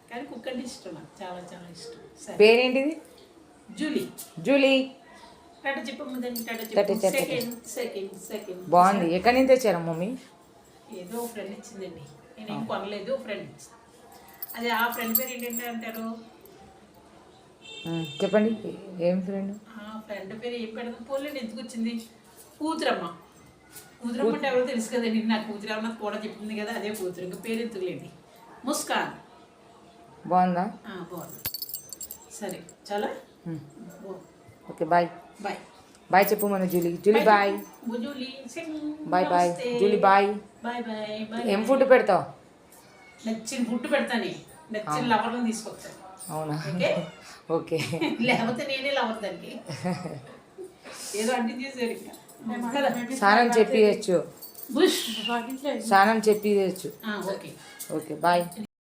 కానీ కుక్ అంటే ఇష్టం నాకు, చాలా చాలా ఇష్టం. పేరేంటిది? జూలీ. జూలీ టాటా చెప్పు ముందండి. టాటా చెప్పు. సెకండ్ బాగుంది. ఎక్కడి నుంచి తెచ్చారా మమ్మీ? ఏదో ఫ్రెండ్ ఇచ్చిందండి, నేనేం కొనలేదు, ఫ్రెండ్ ఇచ్చింది. అదే ఆ ఫ్రెండ్ పేరు ఏంటంటే అంటారు, చెప్పండి. ఏం ఫ్రెండ్? ఆ ఫ్రెండ్ పేరు ఏం పెడదాం పోలేండి, ఎందుకు వచ్చింది? కూతురమ్మ. కూతురమ్మ అంటే ఎవరో తెలుసు కదండి, నా కూతురు ఏమన్నా కూడా చెప్పింది కదా, అదే కూతురు, ఇంకా పేరు ఎందుకులేండి. ముస్కాన్. బాగుందా? బాగుంది. సరే చాలా. Okay bye. బాయ్ బాయ్ చెప్పు మన Julie. Julie bye. Julie bye bye. Julie bye. Bye bye bye. ఏం ఫుడ్ పెడతావు? నచ్చిన ఫుడ్ పెడతాను, నచ్చిన లవర్ని తీసుకొస్తాను. అవునా? ఓకే. లేకపోతే నేనే లవర్ దానికి, ఏదో అన్ని చేశారు. స్నానం చెప్పియచ్చు. బుష్ స్నానం చెప్పియచ్చు. ఓకే. Okay bye.